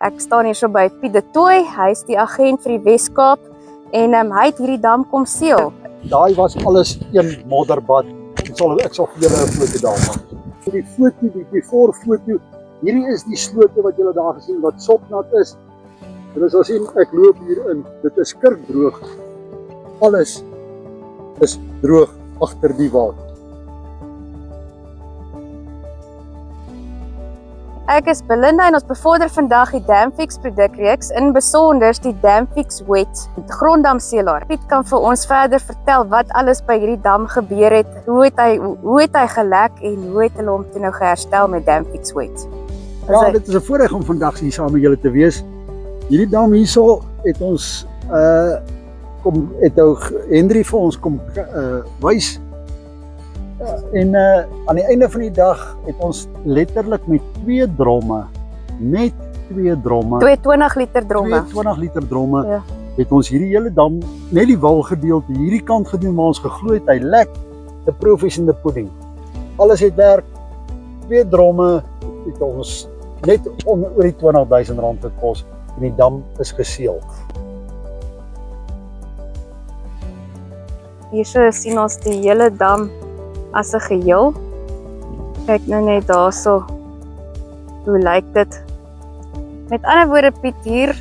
Ek staan hier so by Piet de Tooy, hy is die agent vir die Weskaap en hy het hierdie dam kom seël. Daai was alles een modderbad. Ek sal vir julle 'n foto daarvan. Die foto, die before foto, hierdie is die slote wat julle daar gesien wat sopnat is. En as ons sien, ek loop hier in, dit is kurkdroog. Alles is droog agter die water. Ek is Belinda en ons bevorder vandag die Damfix produkreeks, in besonder die Damfix Wet gronddamseelaar. Piet kan vir ons verder vertel wat alles by hierdie dam gebeur het, hoe het hy gelek en hoe het hulle hom toe nou geherstel met Damfix Wet. Ja, dit is 'n voorreg om vandag hier saam met julle te wees. Hierdie dam hierso het ons Hendrie vir ons kom wys. En aan die einde van die dag het ons letterlik met 2 dromme, net 2 dromme, 20 liter dromme, 20 liter dromme, ja, het ons hierdie hele dam, net die walgedeelte, hierdie kant gedoen waar ons geglo het, hy lek, the proof is in the pudding. Alles het werk, 2 dromme het ons net oor die R20.000 gekos en die dam is geseël. Hierso sien ons die hele dam as 'n geheel. Kyk nou net daarso. Hoe lyk dit? Met ander woorde, Piet, hier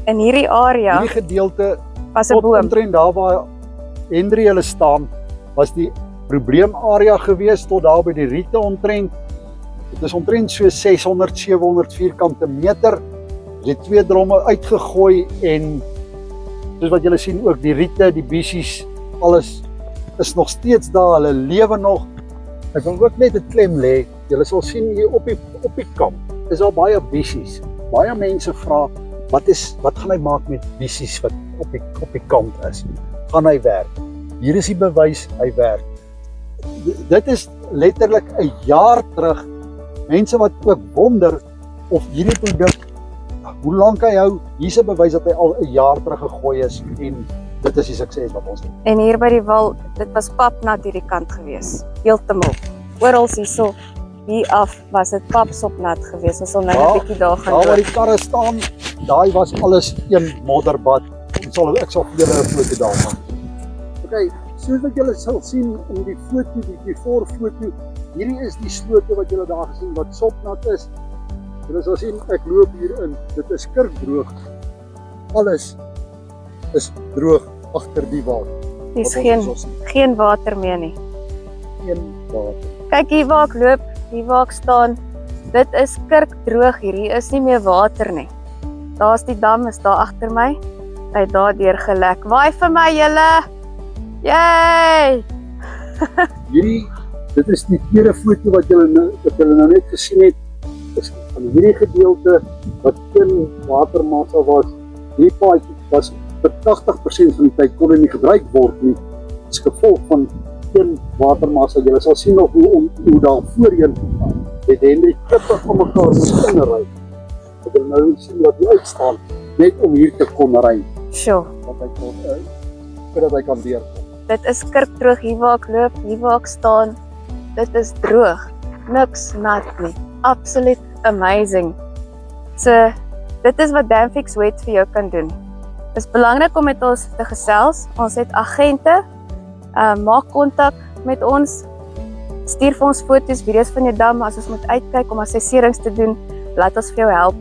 in hierdie area, Hierdie gedeelte was 'n boom. Omtrent daar waar Hendrie hulle staan, was die probleemarea gewees tot daar by die riete omtrent. Dit is omtrent so 600, 700 vierkante meter. Ons het 2 dromme uitgegooi en soos wat julle sien ook die riete, die bissies, alles is nog steeds daar, hulle lewe nog. Ek wil ook net 'n klem lê. Julle sal sien hier op die kamp is daar baie bissies. Baie mense vra wat gaan hy maak met bissies wat op die kamp is? Gaan hy werk? Hier is die bewys, hy werk. Dit is letterlik 'n jaar terug. Mense wat ook wonder of hierdie produk, hoe lank hy hou, hier's 'n bewys dat hy al 'n jaar terug gegooi is en dit is die sukses wat ons het. En hier by die wal, dit was papnat hierdie kant gewees. Heeltemal. Oral hierso, hier af was dit papsopnat gewees. Ons sal nou 'n bietjie daar gaan Daar waar loop. die karre staan, daai was alles een modderbad. Ek sal vir julle 'n foto daarvan. OK, soos wat julle sal sien in die foto, die before foto, hierdie is die slote wat julle daar gesien wat sopnat is. Julle sal sien, ek loop hier in, dit is kurkdroog. Alles is droog agter die water. Dis geen water meer nie. Geen water. Kyk hier waar ek loop, hier waar ek staan. Dit is kurkdroog hier. Hier is nie meer water nie. Daar's die dam, is daar agter my. Hy het daardeur gelek. Waai vir my julle. Yay! Dit is die tweede foto wat julle nou net gesien het. Is van hierdie gedeelte wat geen watermassa was. Hierdie paadjie was vir 80% van die tyd kon nie gebruik word nie. As gevolg van geen watermassa. Julle sal sien nog hoe daar voorheen het Hendrie klippe van mekaar moes inry. Ek wil nou sien wat hy uitstaan net om hier te kon ry. Sjoe. Sodat hy kan deurkom. Dit is kurkdroog hier waar ek loop, hier waar ek staan. Dit is droog. Niks nat nie. Absolute amazing. So, dit is wat Damfix Wet vir jou kan doen. Dit is belangrik om met ons te gesels. Ons het agente. Maak kontak met ons. Stuur vir ons foto's, video's van jou dam as ons moet uitkyk om assesserings te doen. Laat ons vir jou help.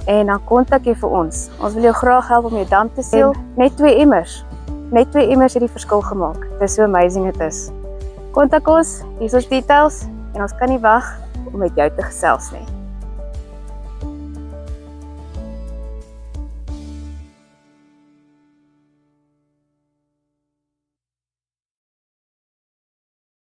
En dan kontak jy vir ons. Ons wil jou graag help om jou dam te seël. Net 2 emmers. Net 2 emmers het die verskil gemaak. Dit is so amazing dit is. Kontak ons, hier is ons details en ons kan nie wag om met jou te gesels nie.